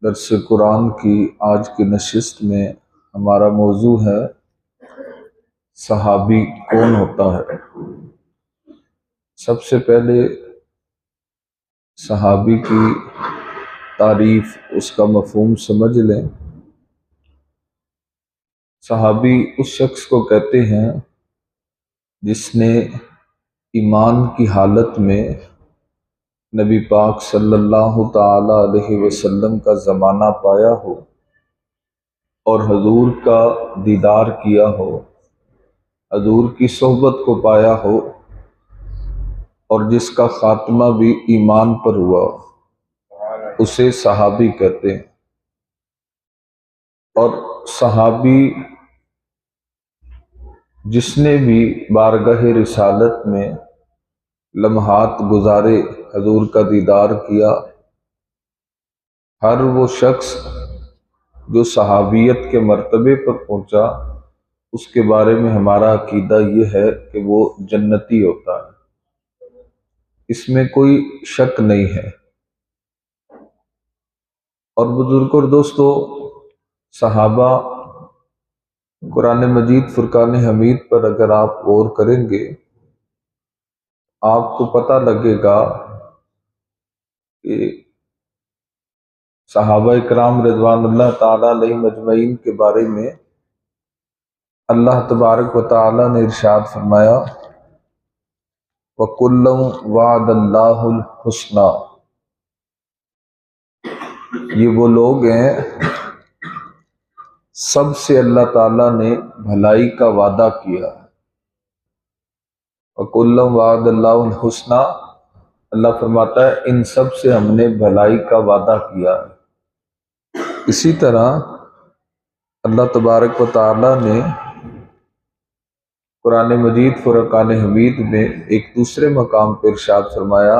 درس قرآن کی آج کی نشست میں ہمارا موضوع ہے صحابی کون ہوتا ہے۔ سب سے پہلے صحابی کی تعریف، اس کا مفہوم سمجھ لیں۔ صحابی اس شخص کو کہتے ہیں جس نے ایمان کی حالت میں نبی پاک صلی اللہ تعالی علیہ وسلم کا زمانہ پایا ہو اور حضور کا دیدار کیا ہو، حضور کی صحبت کو پایا ہو، اور جس کا خاتمہ بھی ایمان پر ہوا، اسے صحابی کہتے ہیں۔ اور صحابی جس نے بھی بارگاہ رسالت میں لمحات گزارے، حضور کا دیدار کیا، ہر وہ شخص جو صحابیت کے مرتبے پر پہنچا، اس کے بارے میں ہمارا عقیدہ یہ ہے کہ وہ جنتی ہوتا ہے، اس میں کوئی شک نہیں ہے۔ اور بزرگوں اور دوستو، صحابہ قرآن مجید فرقان حمید پر اگر آپ غور کریں گے، آپ کو پتہ لگے گا کہ صحابہ کرام رضوان اللہ تعالیٰ علیہم اجمعین کے بارے میں اللہ تبارک و تعالیٰ نے ارشاد فرمایا، وَكُلًّا وَعَدَ اللَّهُ الْحُسْنَى۔ یہ وہ لوگ ہیں سب سے اللہ تعالیٰ نے بھلائی کا وعدہ کیا ہے۔ وَكُلًّا وَعَدَ اللَّهُ الْحُسْنَى، اللہ فرماتا ہے ان سب سے ہم نے بھلائی کا وعدہ کیا ہے۔ اسی طرح اللہ تبارک و تعالیٰ نے قرآن مجید فرقان حمید میں ایک دوسرے مقام پر ارشاد فرمایا،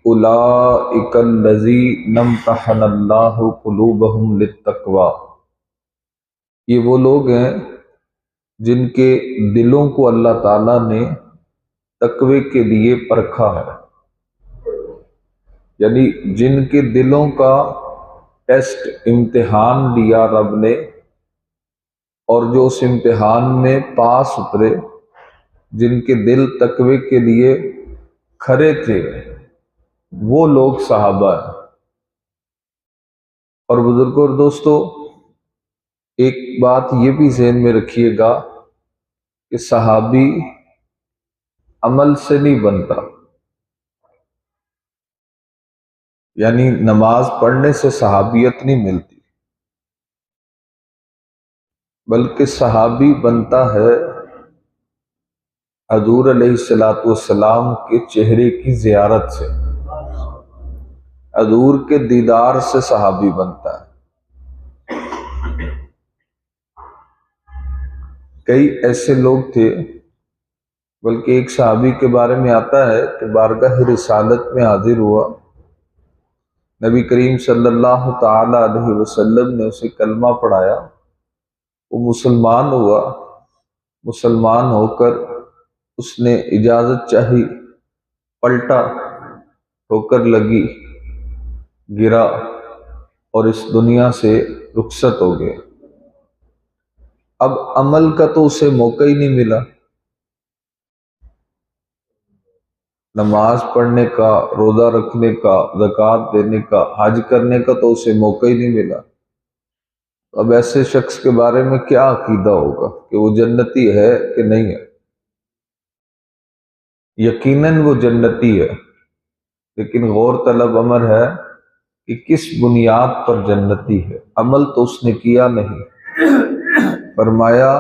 اولئک الذین امتحن اللہ قلوبہم للتقوی۔ یہ وہ لوگ ہیں جن کے دلوں کو اللہ تعالیٰ نے تقوی کے لیے پرکھا ہے، یعنی جن کے دلوں کا ٹیسٹ، امتحان لیا رب نے، اور جو اس امتحان میں پاس اترے، جن کے دل تقوی کے لیے کھرے تھے، وہ لوگ صحابہ ہیں۔ اور بزرگوں اور دوستو، ایک بات یہ بھی ذہن میں رکھیے گا کہ صحابی عمل سے نہیں بنتا، یعنی نماز پڑھنے سے صحابیت نہیں ملتی، بلکہ صحابی بنتا ہے حضور علیہ السلام کے چہرے کی زیارت سے، حضور کے دیدار سے صحابی بنتا ہے۔ کئی ایسے لوگ تھے، بلکہ ایک صحابی کے بارے میں آتا ہے کہ بارگاہ رسالت میں حاضر ہوا، نبی کریم صلی اللہ تعالی علیہ وسلم نے اسے کلمہ پڑھایا، وہ مسلمان ہوا، مسلمان ہو کر اس نے اجازت چاہی، پلٹا، ٹھوکر لگی، گرا اور اس دنیا سے رخصت ہو گئے۔ اب عمل کا تو اسے موقع ہی نہیں ملا، نماز پڑھنے کا، روزہ رکھنے کا، زکوٰۃ دینے کا، حج کرنے کا تو اسے موقع ہی نہیں ملا۔ اب ایسے شخص کے بارے میں کیا عقیدہ ہوگا کہ وہ جنتی ہے کہ نہیں ہے؟ یقیناً وہ جنتی ہے، لیکن غور طلب امر ہے کہ کس بنیاد پر جنتی ہے۔ عمل تو اس نے کیا نہیں، فرمایا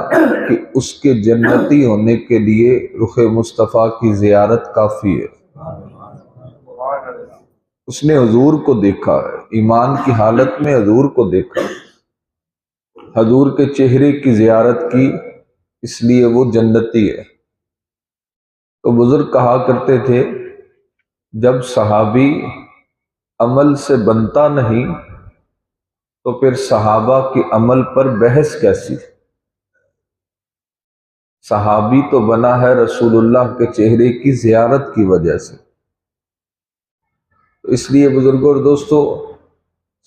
کہ اس کے جنتی ہونے کے لیے رخ مصطفیٰ کی زیارت کافی ہے۔ اس نے حضور کو دیکھا ہے، ایمان کی حالت میں حضور کو دیکھا، حضور کے چہرے کی زیارت کی، اس لیے وہ جنتی ہے۔ تو بزرگ کہا کرتے تھے، جب صحابی عمل سے بنتا نہیں تو پھر صحابہ کے عمل پر بحث کیسی؟ صحابی تو بنا ہے رسول اللہ کے چہرے کی زیارت کی وجہ سے۔ تو اس لیے بزرگوں اور دوستو،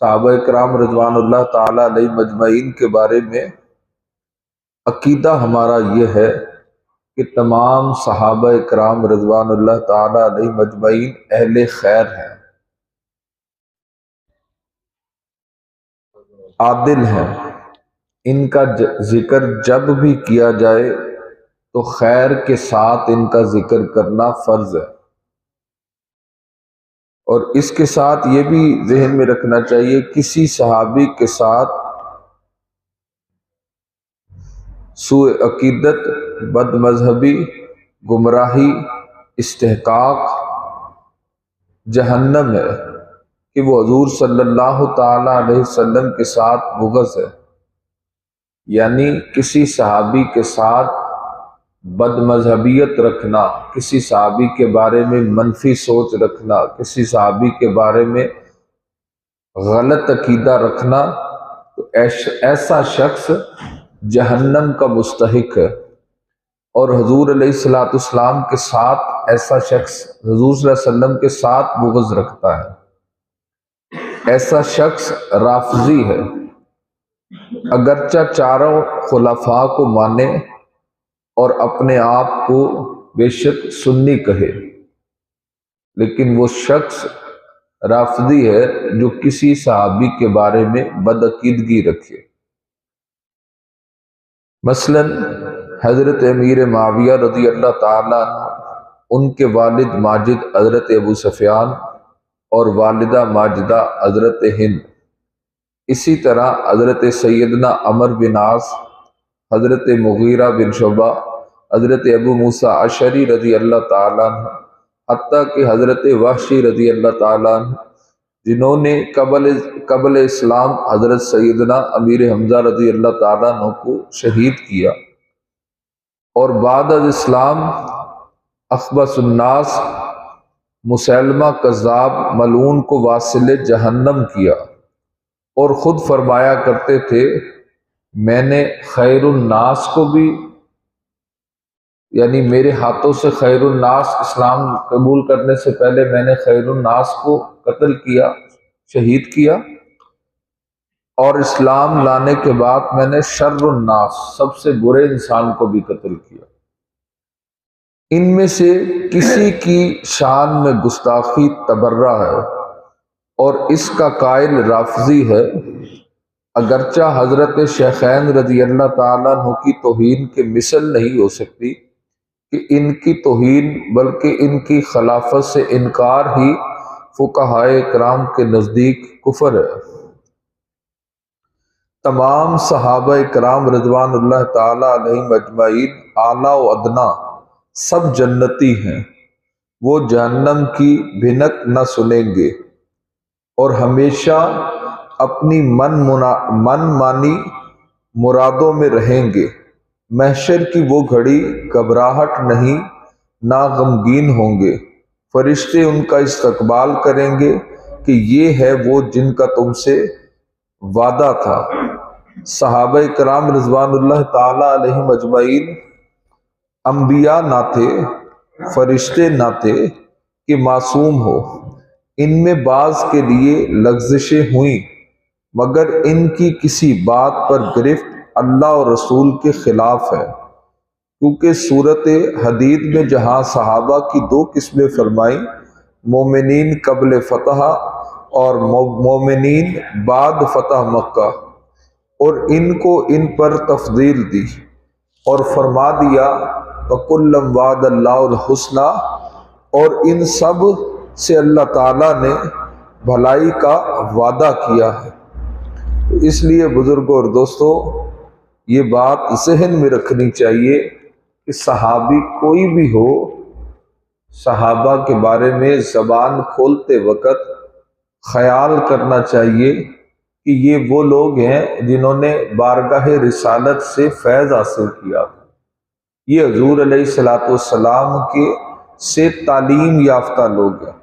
صحابہ کرام رضوان اللہ تعالیٰ علیہ مجمعین کے بارے میں عقیدہ ہمارا یہ ہے کہ تمام صحابہ کرام رضوان اللہ تعالیٰ علیہ مجمعین اہل خیر ہیں، عادل ہیں، ان کا ذکر جب بھی کیا جائے تو خیر کے ساتھ ان کا ذکر کرنا فرض ہے۔ اور اس کے ساتھ یہ بھی ذہن میں رکھنا چاہیے، کسی صحابی کے ساتھ سوء عقیدت، بد مذہبی، گمراہی، استحقاق، جہنم ہے کہ وہ حضور صلی اللہ تعالی علیہ وسلم کے ساتھ بغض ہے۔ یعنی کسی صحابی کے ساتھ بد مذہبیت رکھنا، کسی صحابی کے بارے میں منفی سوچ رکھنا، کسی صحابی کے بارے میں غلط عقیدہ رکھنا، تو ایسا شخص جہنم کا مستحق ہے۔ اور حضور علیہ الصلوۃ والسلام کے ساتھ ایسا شخص حضور صلی اللہ علیہ وسلم کے ساتھ بغض رکھتا ہے، ایسا شخص رافضی ہے۔ اگرچہ چاروں خلفاء کو مانے اور اپنے آپ کو بے شک سنی کہے، لیکن وہ شخص رافضی ہے جو کسی صحابی کے بارے میں بدعقیدگی رکھے۔ مثلا حضرت امیر معاویہ رضی اللہ تعالیٰ عنہ، ان کے والد ماجد حضرت ابو سفیان اور والدہ ماجدہ حضرت ہند، اسی طرح حضرت سیدنا عمر بن عاص، حضرت مغیرہ بن شعبہ، حضرت ابو موسیٰ اشعری رضی اللہ تعالیٰ عنہ، حتیٰ کہ حضرت وحشی رضی اللہ تعالیٰ عنہ، جنہوں نے قبل اسلام حضرت سیدنا امیر حمزہ رضی اللہ تعالیٰ عنہ کو شہید کیا، اور بعد از اسلام اخبث الناس مسیلمہ کذاب ملعون کو واصل جہنم کیا، اور خود فرمایا کرتے تھے میں نے خیر الناس کو بھی، یعنی میرے ہاتھوں سے خیر الناس اسلام قبول کرنے سے پہلے میں نے خیر الناس کو قتل کیا، شہید کیا، اور اسلام لانے کے بعد میں نے شر الناس سب سے برے انسان کو بھی قتل کیا۔ ان میں سے کسی کی شان میں گستاخی تبرہ ہے اور اس کا قائل رافضی ہے، اگرچہ حضرت شیخین رضی اللہ تعالیٰ عنہ کی توہین کے مثل نہیں ہو سکتی کہ ان کی توہین، بلکہ ان کی خلافت سے انکار ہی فقہائے کرام کے نزدیک کفر ہے۔ تمام صحابہ کرام رضوان اللہ تعالیٰ علیہ مجمعین اعلیٰ و ادنا سب جنتی ہیں، وہ جہنم کی بھنک نہ سنیں گے اور ہمیشہ اپنی من مانی مرادوں میں رہیں گے۔ محشر کی وہ گھڑی گھبراہٹ نہیں، نہ غمگین ہوں گے، فرشتے ان کا استقبال کریں گے کہ یہ ہے وہ جن کا تم سے وعدہ تھا۔ صحابہ کرام رضوان اللہ تعالیٰ علیہ مجمعین انبیاء نہ تھے، فرشتے نہ تھے کہ معصوم ہو، ان میں بعض کے لیے لغزشیں ہوئیں، مگر ان کی کسی بات پر گرفت اللہ اور رسول کے خلاف ہے، کیونکہ صورت حدید میں جہاں صحابہ کی دو قسمیں فرمائیں، مومنین قبل فتح اور مومنین بعد فتح مکہ، اور ان کو ان پر تفضیل دی اور فرما دیا وَكُلًّا وَعَدَ اللَّهُ الْحُسْنَى، اور ان سب سے اللہ تعالیٰ نے بھلائی کا وعدہ کیا ہے۔ تو اس لیے بزرگوں اور دوستوں، یہ بات ذہن میں رکھنی چاہیے کہ صحابی کوئی بھی ہو، صحابہ کے بارے میں زبان کھولتے وقت خیال کرنا چاہیے کہ یہ وہ لوگ ہیں جنہوں نے بارگاہ رسالت سے فیض حاصل کیا، یہ حضور علیہ الصلوۃ والسلام کے سے تعلیم یافتہ لوگ ہیں،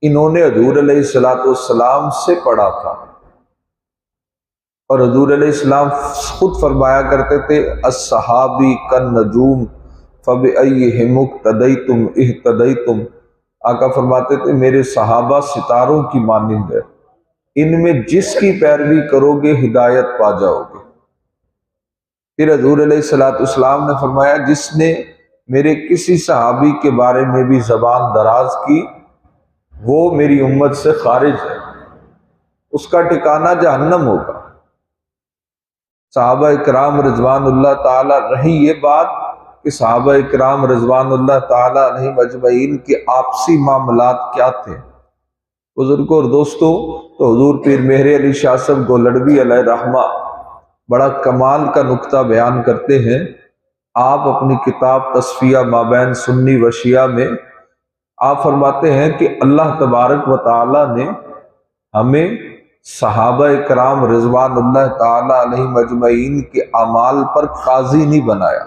انہوں نے حضور علیہ الصلوۃ والسلام سے پڑھا تھا، اور حضور علیہ السلام خود فرمایا کرتے تھے الصحابی کالنجوم فبأیہم اقتدیتم اہتدیتم، آقا فرماتے تھے میرے صحابہ ستاروں کی مانند ہے، ان میں جس کی پیروی کرو گے ہدایت پا جاؤ گے۔ پھر حضور علیہ الصلوۃ والسلام نے فرمایا جس نے میرے کسی صحابی کے بارے میں بھی زبان دراز کی وہ میری امت سے خارج ہے، اس کا ٹھکانہ جہنم ہوگا۔ صحابہ کرام رضوان اللہ تعالی، رہی یہ بات کہ صحابہ کرام رضوان اللہ تعالی علیہم اجمعین کے آپسی معاملات کیا تھے، بزرگوں اور دوستوں، تو حضور پیر مہر علی شاہ صاحب گولڑوی علیہ رحمہ بڑا کمال کا نقطہ بیان کرتے ہیں۔ آپ اپنی کتاب تصفیہ مابین سنی و شیعہ میں آپ فرماتے ہیں کہ اللہ تبارک و تعالی نے ہمیں صحابہ کرام رضوان اللہ تعالی علیہم اجمعین کے اعمال پر قاضی نہیں بنایا،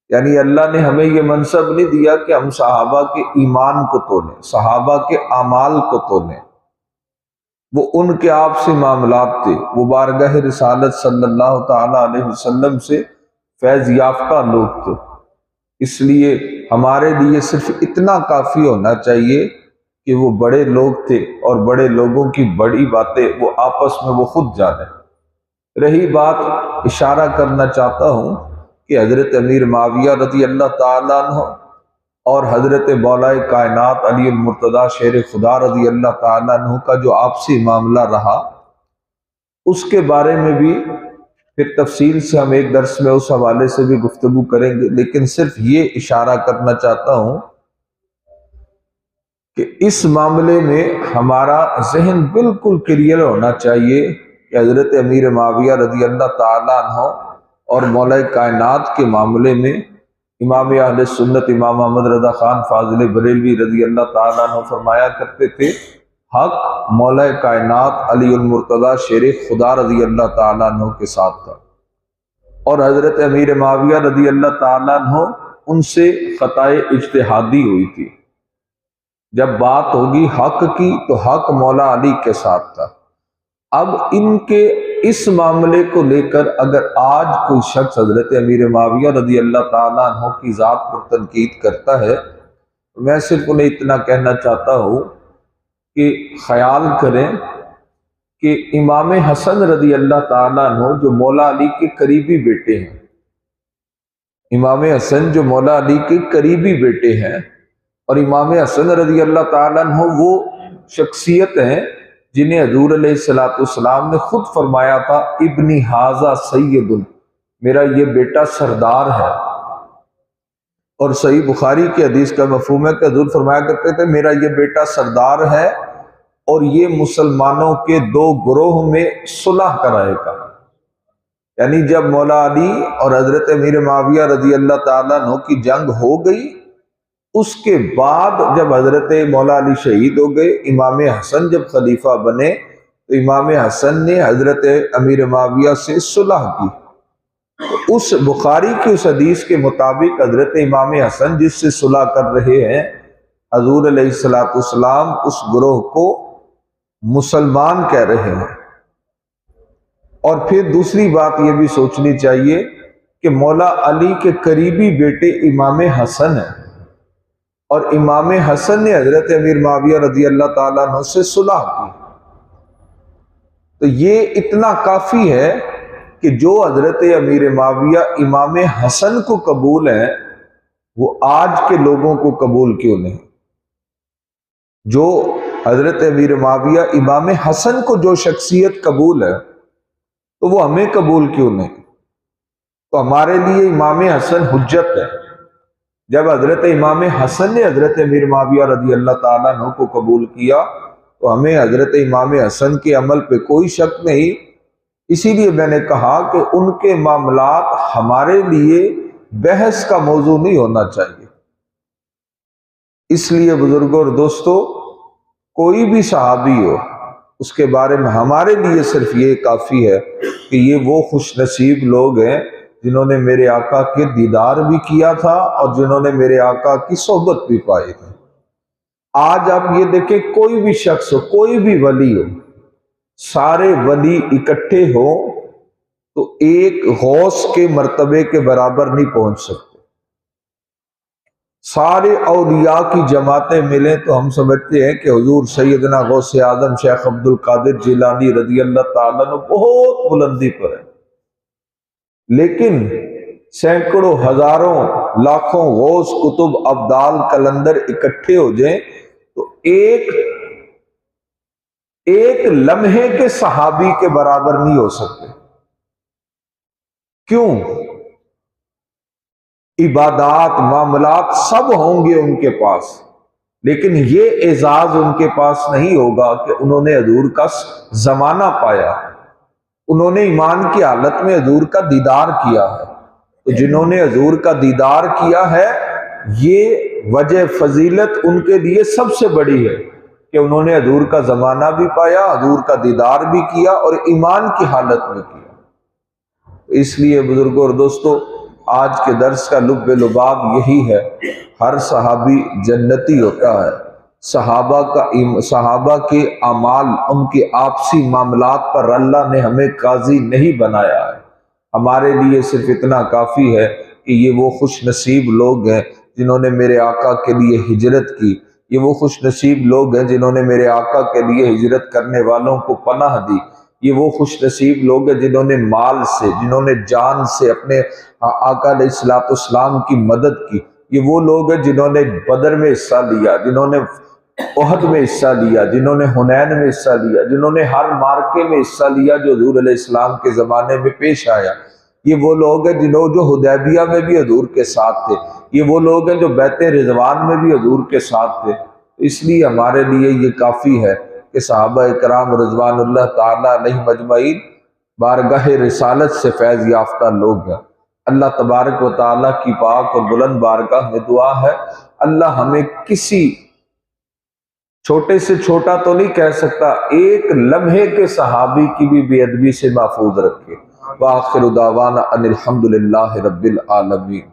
یعنی اللہ نے ہمیں یہ منصب نہیں دیا کہ ہم صحابہ کے ایمان کو تولیں، صحابہ کے اعمال کو تولیں۔ وہ ان کے آپسی معاملات تھے، وہ بارگاہ رسالت صلی اللہ تعالی علیہ وسلم سے فیض یافتہ لوگ تھے۔ اس لیے ہمارے لیے صرف اتنا کافی ہونا چاہیے کہ وہ بڑے لوگ تھے اور بڑے لوگوں کی بڑی باتیں وہ آپس میں وہ خود جانیں۔ رہی بات، اشارہ کرنا چاہتا ہوں کہ حضرت امیر معاویہ رضی اللہ تعالیٰ عنہ اور حضرت مولا کائنات علی المرتضیٰ شیر خدا رضی اللہ تعالیٰ عنہ کا جو آپسی معاملہ رہا، اس کے بارے میں بھی پھر تفصیل سے ہم ایک درس میں اس حوالے سے بھی گفتگو کریں گے، لیکن صرف یہ اشارہ کرنا چاہتا ہوں کہ اس معاملے میں ہمارا ذہن بالکل کلیئر ہونا چاہیے کہ حضرت امیر معاویہ رضی اللہ تعالیٰ عنہ اور مولا کائنات کے معاملے میں امام اہل سنت امام محمد رضا خان فاضل بریلوی رضی اللہ تعالیٰ عنہ فرمایا کرتے تھے حق مولا کائنات علی المرتضیٰ شیر خدا رضی اللہ تعالیٰ عنہ کے ساتھ تھا، اور حضرت امیر معاویہ رضی اللہ تعالیٰ عنہ ان سے خطائے اجتہادی ہوئی تھی۔ جب بات ہوگی حق کی تو حق مولا علی کے ساتھ تھا۔ اب ان کے اس معاملے کو لے کر اگر آج کوئی شخص حضرت امیر معاویہ رضی اللہ تعالیٰ عنہ کی ذات پر تنقید کرتا ہے، میں صرف انہیں اتنا کہنا چاہتا ہوں کہ خیال کریں کہ امام حسن رضی اللہ تعالیٰ عنہ جو مولا علی کے قریبی بیٹے ہیں، امام حسن جو مولا علی کے قریبی بیٹے ہیں، اور امام حسن رضی اللہ تعالیٰ عنہ وہ شخصیت ہیں جنہیں حضور علیہ السلام نے خود فرمایا تھا ابنی ھذا سید، میرا یہ بیٹا سردار ہے۔ اور صحیح بخاری کی حدیث کا مفہوم ہے کہ حضور فرمایا کرتے تھے میرا یہ بیٹا سردار ہے اور یہ مسلمانوں کے دو گروہ میں صلح کرائے گا۔ یعنی جب مولا علی اور حضرت امیر معاویہ رضی اللہ تعالیٰ عنہ کی جنگ ہو گئی، اس کے بعد جب حضرت مولا علی شہید ہو گئے، امام حسن جب خلیفہ بنے تو امام حسن نے حضرت امیر معاویہ سے صلح کی۔ اس بخاری کی اس حدیث کے مطابق حضرت امام حسن جس سے صلح کر رہے ہیں، حضور علیہ السلام اس گروہ کو مسلمان کہہ رہے ہیں۔ اور پھر دوسری بات یہ بھی سوچنی چاہیے کہ مولا علی کے قریبی بیٹے امام حسن ہیں، اور امام حسن نے حضرت امیر معاویہ رضی اللہ تعالیٰ عنہ سے صلح کی۔ تو یہ اتنا کافی ہے کہ جو حضرت امیر معاویہ امام حسن کو قبول ہیں وہ آج کے لوگوں کو قبول کیوں نہیں؟ جو حضرت امیر معاویہ امام حسن کو جو شخصیت قبول ہے تو وہ ہمیں قبول کیوں نہیں؟ تو ہمارے لیے امام حسن حجت ہے۔ جب حضرت امام حسن نے حضرت امیر معاویہ رضی اللہ تعالیٰ عنہ کو قبول کیا تو ہمیں حضرت امام حسن کے عمل پہ کوئی شک نہیں۔ اسی لیے میں نے کہا کہ ان کے معاملات ہمارے لیے بحث کا موضوع نہیں ہونا چاہیے۔ اس لیے بزرگوں اور دوستو، کوئی بھی صحابی ہو اس کے بارے میں ہمارے لیے صرف یہ کافی ہے کہ یہ وہ خوش نصیب لوگ ہیں جنہوں نے میرے آقا کے دیدار بھی کیا تھا اور جنہوں نے میرے آقا کی صحبت بھی پائی تھی۔ آج آپ یہ دیکھیں، کوئی بھی شخص ہو، کوئی بھی ولی ہو، سارے ولی اکٹھے ہو تو ایک غوث کے مرتبے کے برابر نہیں پہنچ سکتے۔ سارے اولیاء کی جماعتیں ملیں تو ہم سمجھتے ہیں کہ حضور سیدنا غوث اعظم شیخ عبد القادر جیلانی رضی اللہ تعالیٰ عنہ بہت بلندی پر ہے، لیکن سینکڑوں ہزاروں لاکھوں غوث کتب ابدال قلندر اکٹھے ہو جائیں تو ایک لمحے کے صحابی کے برابر نہیں ہو سکتے۔ کیوں؟ عبادات معاملات سب ہوں گے ان کے پاس، لیکن یہ اعزاز ان کے پاس نہیں ہوگا کہ انہوں نے حضور کا زمانہ پایا، انہوں نے ایمان کی حالت میں حضور کا دیدار کیا ہے۔ تو جنہوں نے حضور کا دیدار کیا ہے، یہ وجہ فضیلت ان کے لیے سب سے بڑی ہے کہ انہوں نے حضور کا زمانہ بھی پایا، حضور کا دیدار بھی کیا اور ایمان کی حالت میں کیا۔ اس لیے بزرگوں اور دوستو، آج کے درس کا لب لباب یہی ہے، ہر صحابی جنتی ہوتا ہے۔ صحابہ کے اعمال، ان کے آپسی معاملات پر اللہ نے ہمیں قاضی نہیں بنایا ہے۔ ہمارے لیے صرف اتنا کافی ہے کہ یہ وہ خوش نصیب لوگ ہیں جنہوں نے میرے آقا کے لیے ہجرت کی، یہ وہ خوش نصیب لوگ ہیں جنہوں نے میرے آقا کے لیے ہجرت کرنے والوں کو پناہ دی، یہ وہ خوش نصیب لوگ ہیں جنہوں نے مال سے، جنہوں نے جان سے اپنے آقا علیہ السلام کی مدد کی، یہ وہ لوگ ہیں جنہوں نے بدر میں حصہ لیا، جنہوں نے احد میں حصہ لیا، جنہوں نے حنین میں حصہ لیا، جنہوں نے ہر مارکے میں حصہ لیا جو حضور علیہ السلام کے زمانے میں پیش آیا۔ یہ وہ لوگ ہیں جو حدیبیہ میں بھی حضور کے ساتھ تھے، یہ وہ لوگ ہیں جو بیعت رضوان میں بھی حضور کے ساتھ تھے۔ اس لیے ہمارے لیے یہ کافی ہے کہ صحابہ کرام رضوان اللہ تعالیٰ علیہ مجمعین بارگاہ رسالت سے فیض یافتہ لوگ ہیں۔ اللہ تبارک و تعالیٰ کی پاک اور بلند بارگاہ میں دعا ہے، اللہ ہمیں کسی چھوٹے سے چھوٹا تو نہیں کہہ سکتا، ایک لمحے کے صحابی کی بھی بے ادبی سے محفوظ رکھے۔ وآخر دعوانا ان الحمدللہ رب العالمین۔